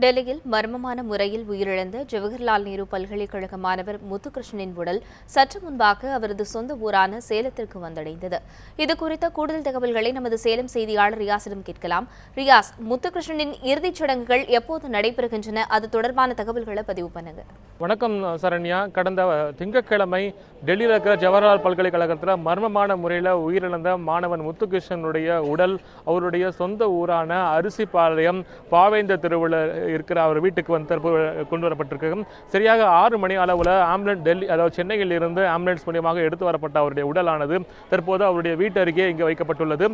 டெல்லியில் மர்மமான முறையில் உயிரிழந்த ஜவஹர்லால் நேரு பல்கலைக்கழக மாணவர் முத்துகிருஷ்ணனின் உடல் சற்று முன்பாக அவரது சொந்த ஊரான சேலத்திற்கு வந்தடைந்தது. இதுகுறித்த கூடுதல் தகவல்களை நமது சேலம் செய்தியாளர் ரியாஸிடம் கேட்கலாம். ரியாஸ், முத்துகிருஷ்ணனின் இறுதிச் சடங்குகள் எப்போது நடைபெறுகின்றன? அது தொடர்பான தகவல்களை பதிவு பண்ணுங்க. வணக்கம் சரண்யா. கடந்த திங்கட்கிழமை டெல்லியில் இருக்கிற ஜவஹர்லால் பல்கலைக்கழகத்தில் மர்மமான முறையில் உயிரிழந்த மாணவன் முத்துகிருஷ்ணனுடைய உடல் அவருடைய சொந்த ஊரான அரிசிபாளையம் பாவேந்த தெருவில் இருக்கிற அவர் வீட்டுக்கு வந்து தற்போது கொண்டு வரப்பட்டிருக்கு. சரியாக 6 மணி அளவில் ஆம்புலன்ஸ் டெல்லி, அதாவது சென்னையில் இருந்து ஆம்புலன்ஸ் மூலியமாக எடுத்து வரப்பட்ட அவருடைய உடலானது தற்போது அவருடைய வீட்டு அருகே இங்கே வைக்கப்பட்டுள்ளது.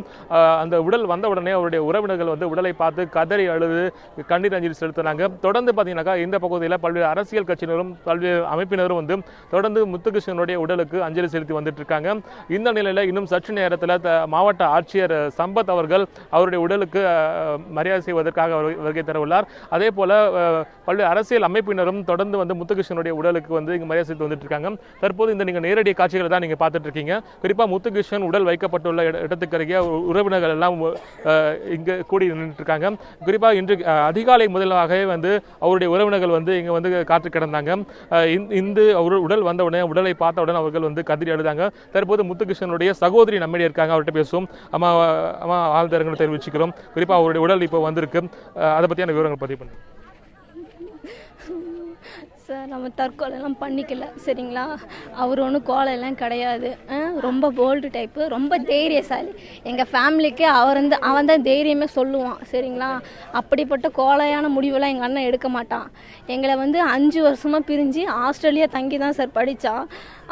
அந்த உடல் வந்த உடனே அவருடைய உறவினர்கள் வந்து உடலை பார்த்து கதறி அழுது கண்ணீர் அஞ்சலி செலுத்தினாங்க. தொடர்ந்து பார்த்தீங்கன்னாக்கா இந்த பகுதியில் பல்வேறு அரசியல் கட்சியினரும் பல்வேறு அமைப்பினரும் வந்து தொடர்ந்து முத்துகிருஷ்ணனுடைய உடலுக்கு அஞ்சலி செலுத்தி வந்துட்டு இருக்காங்க. இந்த நிலையில் இன்னும் சற்று நேரத்தில் மாவட்ட ஆட்சியர் சம்பத் அவர்கள் அவருடைய உடலுக்கு மரியாதை செய்வதற்காக வருகை தரவுள்ளார். அதே போல பல்வேறு அரசியல் அமைப்பினரும் தொடர்ந்து வந்து முத்துகிருஷ்ணனுடைய உடலுக்கு வந்து இங்கே மரியாதை செய்து வந்துட்டு இருக்காங்க. தற்போது இந்த நீங்க நேரடி காட்சிகளை தான் நீங்க பார்த்துட்டு இருக்கீங்க. குறிப்பா முத்துகிருஷ்ணன் உடல் வைக்கப்பட்டுள்ள இடத்துக்கு அருகே உறவினர்கள் எல்லாம் இங்க கூடி நின்றுட்டு இருக்காங்க. குறிப்பா இன்று அதிகாலை முதலாகவே வந்து அவருடைய உறவினர்கள் வந்து இங்க வந்து காத்து கிடந்தாங்க. இந்த உடல் வந்த உடனே உடலை பார்த்த உடனே அவர்கள் வந்து கதறி அழுதாங்க. தற்போது முத்துகிருஷ்ணனுடைய சகோதரி நம்மிடையே இருக்காங்க, அவர்கிட்ட பேசுவோம். அம்மா ஆழ்ந்தரங்களை தெரிவிச்சுக்கிறோம். குறிப்பா அவருடைய உடல் இப்போ வந்திருக்கு, அதை பற்றியான விவரங்கள் பதிவு பண்ணுங்க சார். நம்ம தற்கொலைலாம் பண்ணிக்கல, சரிங்களா? அவர் ஒன்றும் கோலையெல்லாம் கிடையாது. ரொம்ப போல்டு டைப்பு, ரொம்ப தைரியசாலி. எங்கள் ஃபேமிலிக்கு அவன் தான் தைரியமே சொல்லுவான், சரிங்களா? அப்படிப்பட்ட கோலையான முடிவெல்லாம் எங்கள் அண்ணன் எடுக்க மாட்டான். எங்களை வந்து 5 வருஷமாக பிரிஞ்சு ஆஸ்திரேலியா தங்கி தான் சார் படித்தான்.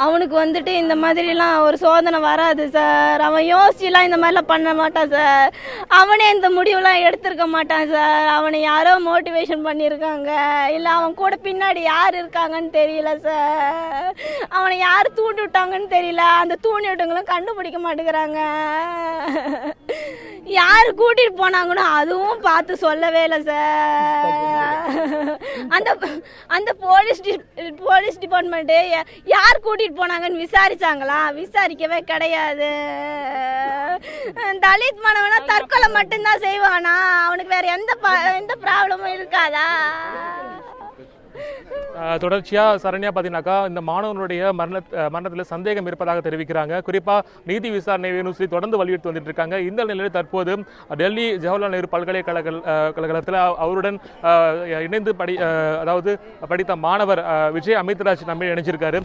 அவனுக்கு வந்துட்டு இந்த மாதிரிலாம் ஒரு சோதனை வராது சார். அவன் யோசிச்சுலாம் இந்த மாதிரிலாம் பண்ண மாட்டான் சார். அவனே இந்த முடிவுலாம் எடுத்திருக்க மாட்டான் சார். அவனை யாரோ மோட்டிவேஷன் பண்ணியிருக்காங்க, இல்லை அவன் கூட பின்னாடி யார் இருக்காங்கன்னு தெரியல சார். அவனை யார் தூண்டி விட்டாங்கன்னு தெரியல. அந்த தூண்டி விட்டவங்களும் கண்டுபிடிக்க மாட்டேங்கிறாங்க. யார் கூட்டிட்டு போனாங்கன்னு அதுவும் பார்த்து சொல்லவே இல்லை சார். அந்த போலீஸ் டிபார்ட்மெண்ட் யார் கூட்டிட்டு போனாங்கன்னு விசாரிச்சாங்களா? விசாரிக்கவே கிடையாது. தலித் மாணவனா தற்கொலை மட்டும்தான் செய்வானா? அவனுக்கு வேற எந்த ப்ராப்ளமும் இருக்காதா? தொடர்ச்சியா சரண்யா பார்த்தீங்கன்னாக்கா இந்த மாணவனுடைய மரணத்தில் சந்தேகம் இருப்பதாக தெரிவிக்கிறாங்க. குறிப்பா நீதி விசாரணை வேணும் சொல்லி தொடர்ந்து வலியுறுத்தி வந்துட்டு இருக்காங்க. இந்த நிலையில் தற்போது டெல்லி ஜவஹர்லால் நேரு பல்கலைக்கழகத்தில் அவருடன் இணைந்து அதாவது படித்த மாணவர் விஜய் அமித்ராஜ் நம்ம இணைஞ்சிருக்காரு.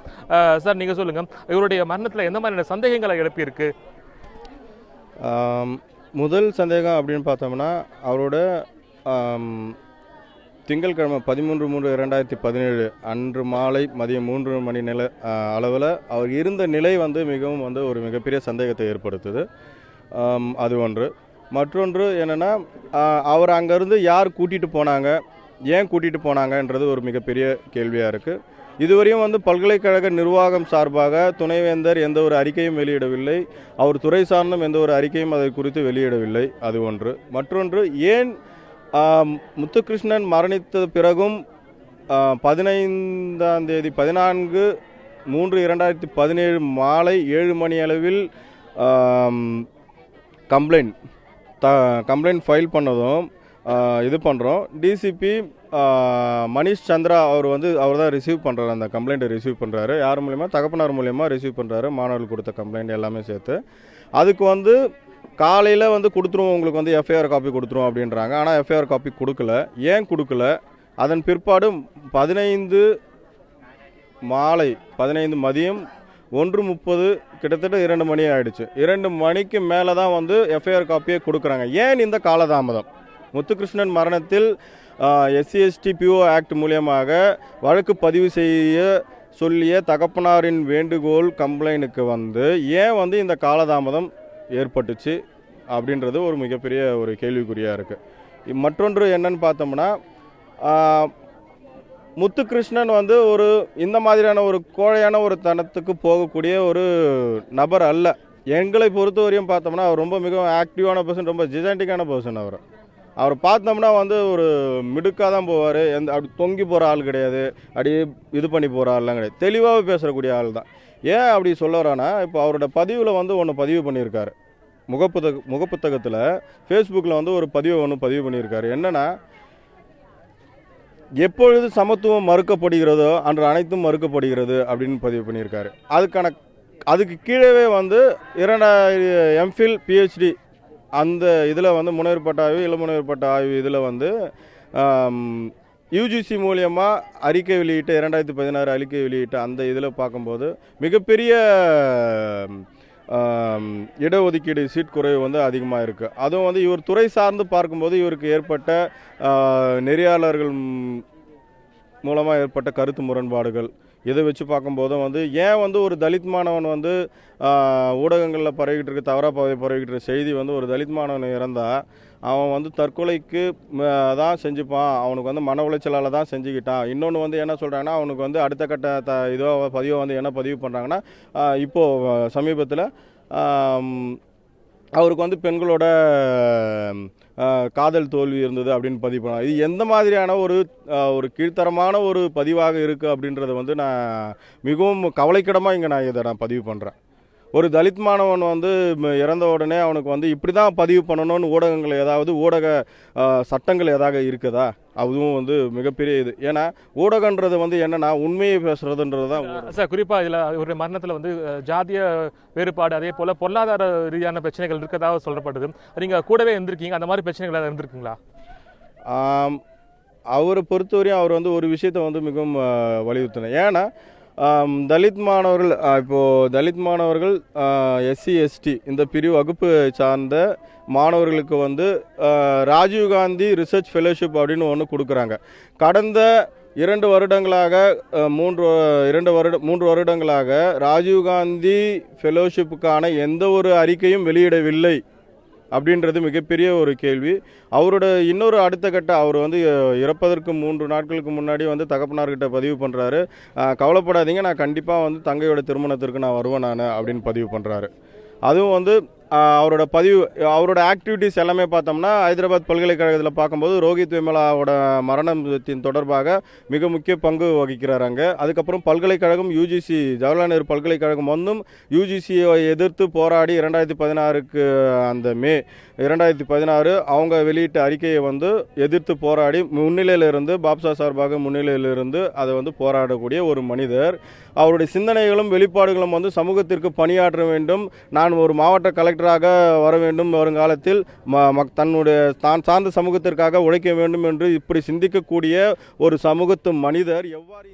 சார், நீங்க சொல்லுங்க, இவருடைய மரணத்தில் எந்த மாதிரியான சந்தேகங்களை எழுப்பியிருக்கு? முதல் சந்தேகம் அப்படின்னு பார்த்தோம்னா, அவரோட திங்கட்கிழமை 13/3/2017 அன்று மாலை மதியம் 3 மணி அளவில் அவர் இருந்த நிலை வந்து மிகவும் வந்து ஒரு மிகப்பெரிய சந்தேகத்தை ஏற்படுத்துது. அது ஒன்று. மற்றொன்று என்னென்னா, அவர் அங்கேருந்து யார் கூட்டிகிட்டு போனாங்க, ஏன் கூட்டிகிட்டு போனாங்கன்றது ஒரு மிகப்பெரிய கேள்வியாக இருக்குது. இதுவரையும் வந்து பல்கலைக்கழக நிர்வாகம் சார்பாக துணைவேந்தர் எந்த ஒரு அறிக்கையும் வெளியிடவில்லை. அவர் துறை சார்ந்தும் எந்த ஒரு அறிக்கையும் அதை குறித்து வெளியிடவில்லை. அது ஒன்று. மற்றொன்று, ஏன் முத்துகிருஷ்ணன் மரணித்த பிறகும் 15ஆம் தேதி 14/3/2017 மாலை 7 மணி அளவில் கம்ப்ளைண்ட் ஃபைல் பண்ணதும் இது பண்ணுறோம். டிசிபி மணிஷ் சந்திரா அவர் தான் ரிசீவ் பண்ணுறாரு, அந்த கம்ப்ளைண்ட்டை ரிசீவ் பண்ணுறாரு. யார் மூலிமா? தகப்பனார் மூலிமா ரிசீவ் பண்ணுறாரு. மாணவர்கள் கொடுத்த கம்ப்ளைண்ட் எல்லாமே சேர்த்து அதுக்கு வந்து காலையில் வந்து கொடுத்துருவோம், உங்களுக்கு வந்து எஃப்ஐஆர் காப்பி கொடுத்துருவோம் அப்படின்றாங்க. ஆனால் எஃப்ஐஆர் காப்பி கொடுக்கல. ஏன் கொடுக்கல? அதன் பிற்பாடு 15 மாலை 15 மதியம் 1:30 கிட்டத்தட்ட 2 மணி ஆகிடுச்சு. 2 மணிக்கு மேலே தான் வந்து எஃப்ஐஆர் காப்பியை கொடுக்குறாங்க. ஏன் இந்த காலதாமதம்? முத்துகிருஷ்ணன் மரணத்தில் SC/ST PO ஆக்ட் மூலியமாக வழக்கு பதிவு செய்ய சொல்லிய தகப்பனாரின் வேண்டுகோள் கம்ப்ளைண்ட்டுக்கு வந்து ஏன் வந்து இந்த காலதாமதம் ஏற்பட்டுச்சு அப்படின்றது ஒரு மிகப்பெரிய ஒரு கேள்விக்குறியாக இருக்குது. மற்றொன்று என்னன்னு பார்த்தோம்னா, முத்துகிருஷ்ணன் வந்து ஒரு இந்த மாதிரியான ஒரு கோழையான ஒரு தனத்துக்கு போகக்கூடிய ஒரு நபர் அல்ல. எங்களை பொறுத்தவரையும் பார்த்தோம்னா அவர் ரொம்ப மிகவும் ஆக்டிவான பர்சன், ரொம்ப ஜிஜாண்டிக்கான பர்சன். அவர் பார்த்தோம்னா வந்து ஒரு மிடுக்காக தான் போவார். அப்படி தொங்கி போகிற ஆள் கிடையாது, அப்படி இது பண்ணி போகிற ஆள்லாம் கிடையாது. தெளிவாக பேசுகிறக்கூடிய ஆள் தான். ஏன் அப்படி சொல்ல வரானா, இப்போ அவரோட பதிவில் வந்து ஒன்று பதிவு பண்ணியிருக்காரு. முகப்புத்தகத்தில் ஃபேஸ்புக்கில் வந்து ஒரு பதிவு ஒன்று பதிவு பண்ணியிருக்காரு. என்னென்னா, எப்பொழுது சமத்துவம் மறுக்கப்படுகிறதோ அன்று அனைத்தும் மறுக்கப்படுகிறது அப்படின்னு பதிவு பண்ணியிருக்காரு. அதுக்கு கீழே வந்து 2 எம்ஃபில் பிஹெச்டி அந்த இதில் வந்து முனைவர் பட்ட ஆய்வு இளமுனைவர் பட்ட ஆய்வு இதில் வந்து யூஜிசி மூலியமாக அறிக்கை வெளியிட்ட 2016 அறிக்கை வெளியிட்ட அந்த இதில் பார்க்கும்போது மிகப்பெரிய இடஒதுக்கீடு சீட் குறைவு வந்து அதிகமாக இருக்குது. அதுவும் வந்து இவர் துறை சார்ந்து பார்க்கும்போது இவருக்கு ஏற்பட்ட நெறியாளர்கள் மூலமாக ஏற்பட்ட கருத்து முரண்பாடுகள் இதை வச்சு பார்க்கும்போதும் வந்து ஏன் வந்து ஒரு தலித் மாணவன் வந்து ஊடகங்களில் பரவிக்கிட்டு இருக்க தவறாக பரவிக்கிட்டு இருக்க செய்தி வந்து ஒரு தலித் மாணவன் இறந்தால் அவன் வந்து தற்கொலைக்கு தான் செஞ்சுப்பான், அவனுக்கு வந்து மன உளைச்சலால் தான் செஞ்சுக்கிட்டான். இன்னொன்று வந்து என்ன சொல்கிறாங்கன்னா அவனுக்கு வந்து அடுத்த கட்ட பதிவை வந்து என்ன பதிவு பண்ணுறாங்கன்னா இப்போது சமீபத்தில் அவருக்கு வந்து பெண்களோட காதல் தோல்வி இருந்தது அப்படின்னு பதிவு பண்ணாங்க. இது எந்த மாதிரியான ஒரு கீழ்த்தரமான ஒரு பதிவாக இருக்குது அப்படின்றத வந்து நான் மிகவும் கவலைக்கிடமாக இங்கே நான் பதிவு பண்ணுறேன். ஒரு தலித் மாணவன் வந்து இறந்த உடனே அவனுக்கு வந்து இப்படி தான் பதிவு பண்ணணும்னு ஊடகங்கள் ஏதாவது ஊடக சட்டங்கள் ஏதாவது இருக்குதா? அதுவும் வந்து மிகப்பெரிய இது. ஏன்னா ஊடகன்றது வந்து என்னன்னா உண்மையை பேசுறதுன்றது தான் சார். குறிப்பாக இதில் ஒரு மரணத்தில் வந்து ஜாதிய வேறுபாடு அதே போல் பொருளாதார ரீதியான பிரச்சனைகள் இருக்கிறதாக சொல்லப்படுது. நீங்கள் கூடவே இருந்திருக்கீங்க, அந்த மாதிரி பிரச்சனைகள் ஏதாவது இருந்திருக்குங்களா? அவரை பொறுத்தவரையும் அவர் வந்து ஒரு விஷயத்தை வந்து மிகவும் வலியுறுத்தினார். ஏன்னா தலித் மாணவர்கள் தலித் மாணவர்கள் எஸ்சி எஸ்டி இந்த பிரிவு வகுப்பு சார்ந்த மாணவர்களுக்கு வந்து ராஜீவ்காந்தி ரிசர்ச் ஃபெலோஷிப் அப்படின்னு ஒன்று கொடுக்குறாங்க. கடந்த 2 வருடங்களாக 3 வருடங்களாக ராஜீவ்காந்தி ஃபெலோஷிப்புக்கான எந்த ஒரு அறிக்கையும் வெளியிடவில்லை அப்படின்றது மிகப்பெரிய ஒரு கேள்வி. அவரோட இன்னொரு அடுத்த கட்ட அவர் வந்து இறப்பதற்கு 3 நாட்களுக்கு முன்னாடி வந்து தகப்பனார்கிட்ட பதிவு பண்ணுறாரு, கவலைப்படாதீங்க, நான் கண்டிப்பாக வந்து தங்கையோட திருமணத்திற்கு நான் வருவேன் அப்படின்னு பதிவு பண்ணுறாரு. அதுவும் வந்து அவரோட ஆக்டிவிட்டீஸ் எல்லாமே பார்த்தோம்னா ஹைதராபாத் பல்கலைக்கழகத்தில் பார்க்கும்போது ரோஹித் வெமுலாவோட மரணத்தின் தொடர்பாக மிக முக்கிய பங்கு வகிக்கிறார் அங்கே. அதுக்கப்புறம் பல்கலைக்கழகம் யூஜிசி ஜவஹர்லால் நேரு பல்கலைக்கழகம் வந்தும் யூஜிசியை எதிர்த்து போராடி 2016 அந்த மே 2016 அவங்க வெளியிட்ட அறிக்கையை வந்து எதிர்த்து போராடி முன்னிலையிலிருந்து பாப்சா சார்பாக முன்னிலையிலிருந்து அதை வந்து போராடக்கூடிய ஒரு மனிதர். அவருடைய சிந்தனைகளும் வெளிப்பாடுகளும் வந்து சமூகத்திற்கு பணியாற்ற வேண்டும், நான் ஒரு மாவட்ட கலெக்டராக வர வேண்டும், வருங்காலத்தில் தான் சார்ந்த சமூகத்திற்காக உழைக்க வேண்டும் என்று இப்படி சிந்திக்கக்கூடிய ஒரு சமூகத்து மனிதர் எவ்வாறு